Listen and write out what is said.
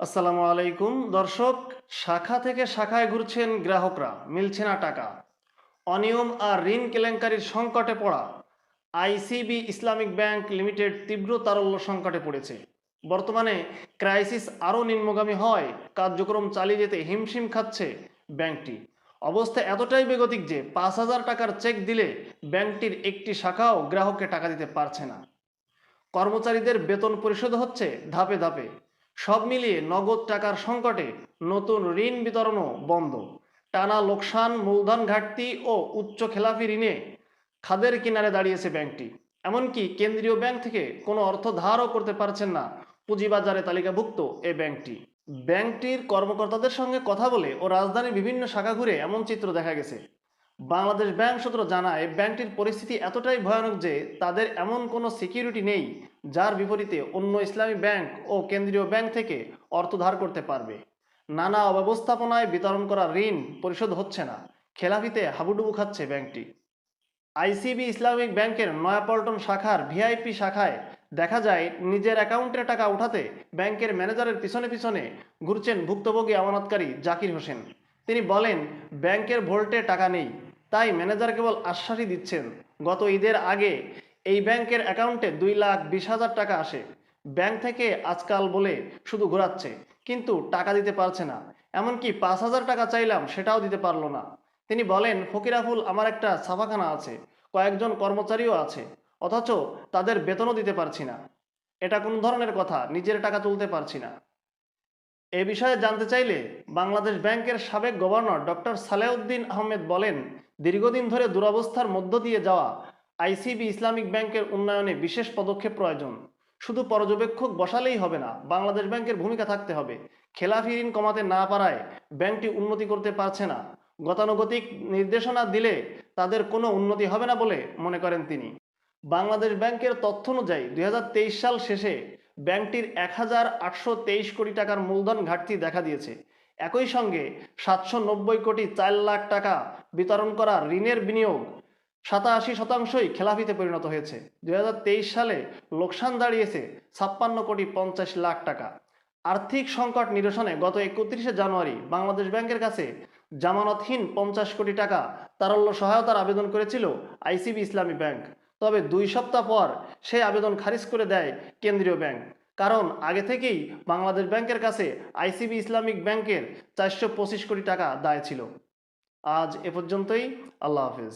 আসসালামু আলাইকুম দর্শক। শাখা থেকে শাখায় ঘুরছেন গ্রাহকরা, মিলছে না টাকা। অনিয়ম আর ঋণ কেলেঙ্কারির সংকটে পড়া আইসিবি ইসলামিক ব্যাংক লিমিটেড তীব্র তারল্য সংকটে পড়েছে। বর্তমানে ক্রাইসিস আরও নিম্নগামী হয়, কার্যক্রম চালিয়ে যেতে হিমশিম খাচ্ছে ব্যাংকটি। অবস্থা এতটাই বেগতিক যে 5,000 টাকার চেক দিলে ব্যাংকটির একটি শাখাও গ্রাহককে টাকা দিতে পারছে না। কর্মচারীদের বেতন পরিশোধ হচ্ছে ধাপে ধাপে। সব মিলিয়ে নগদ টাকার সংকটে নতুন ঋণ বিতরণও বন্ধ। টানা লোকসান, মূলধন ঘাটতি ও উচ্চ খেলাপি ঋণে খাদের কিনারে দাঁড়িয়েছে ব্যাংকটি। এমনকি কেন্দ্রীয় ব্যাংক থেকে কোনো অর্থ ধারও করতে পারছেন না পুঁজিবাজারে তালিকাভুক্ত এই ব্যাংকটি। ব্যাংকটির কর্মকর্তাদের সঙ্গে কথা বলে ও রাজধানীর বিভিন্ন শাখা ঘুরে এমন চিত্র দেখা গেছে। বাংলাদেশ ব্যাংক সূত্র জানায়, ব্যাংকটির পরিস্থিতি এতটাই ভয়ানক যে তাদের এমন কোনো সিকিউরিটি নেই যার বিপরীতে অন্য ইসলামী ব্যাংক ও কেন্দ্রীয় ব্যাংক থেকে অর্থ ধার করতে পারবে। নানা অব্যবস্থাপনায় বিতরণ করা ঋণ পরিশোধ হচ্ছে না, খেলাপিতে হাবুডুবু খাচ্ছে ব্যাংকটি। আইসিবি ইসলামিক ব্যাংকের নয়াপল্টন শাখার ভিআইপি শাখায় দেখা যায়, নিজের অ্যাকাউন্টের টাকা উঠাতে ব্যাংকের ম্যানেজারের পিছনে পিছনে ঘুরছেন ভুক্তভোগী আমানতকারী জাকির হোসেন। তিনি বলেন, ব্যাংকের ভোল্টে টাকা নেই, তাই ম্যানেজার কেবল আশ্বাসই দিচ্ছেন। গত ঈদের আগে এই ব্যাংকের অ্যাকাউন্টে 2,20,000 টাকা আসে। ব্যাংক থেকে আজকাল বলে শুধু ঘোরাচ্ছে, কিন্তু টাকা দিতে পারছে না। এমনকি 5,000 টাকা চাইলাম, সেটাও দিতে পারলো না। তিনি বলেন, ফকিরাফুল আমার একটা ছাপাখানা আছে, কয়েকজন কর্মচারীও আছে, অথচ তাদের বেতনও দিতে পারছি না। এটা কোন ধরনের কথা? নিজের টাকা তুলতে পারছি না। এ বিষয়ে জানতে চাইলে বাংলাদেশ ব্যাংকের সাবেক গভর্নর ডক্টর সালেউদ্দিন আহমেদ বলেন, দীর্ঘদিন ধরে দুরবস্থার মধ্য দিয়ে যাওয়া আইসিবি ইসলামিক ব্যাংকের উন্নয়নে বিশেষ পদক্ষেপ প্রয়োজন। শুধু পর্যবেক্ষক বসালেই হবে না, বাংলাদেশ ব্যাংকের ভূমিকা থাকতে হবে। খেলাফি ঋণ কমাতে না পারায় ব্যাংকটি উন্নতি করতে পারছে না। গতানুগতিক নির্দেশনা দিলে তাদের কোনো উন্নতি হবে না বলে মনে করেন তিনি। বাংলাদেশ ব্যাংকের তথ্য অনুযায়ী 2023 সাল শেষে ব্যাংকটির 1,823 কোটি টাকার মূলধন ঘাটতি দেখা দিয়েছে। একই সঙ্গে 790 কোটি 4 লাখ টাকা বিতরণ করা ঋণের বিনিয়োগ 87%ই খেলাপিতে পরিণত হয়েছে। 2023 সালে লোকসান দাঁড়িয়েছে 56,50,00,000 টাকা। আর্থিক সংকট নিরসনে গত 31শে জানুয়ারি বাংলাদেশ ব্যাংকের কাছে জামানতহীন 50 কোটি টাকা তারল্য সহায়তার আবেদন করেছিল আইসিবি ইসলামী ব্যাংক। তবে 2 সপ্তাহ পর সেই আবেদন খারিজ করে দেয় কেন্দ্রীয় ব্যাংক। কারণ আগে থেকেই বাংলাদেশ ব্যাংকের কাছে আইসিবি ইসলামিক ব্যাংকের 425 কোটি টাকা দায় ছিল। আজ এ পর্যন্তই। আল্লাহ হাফেজ।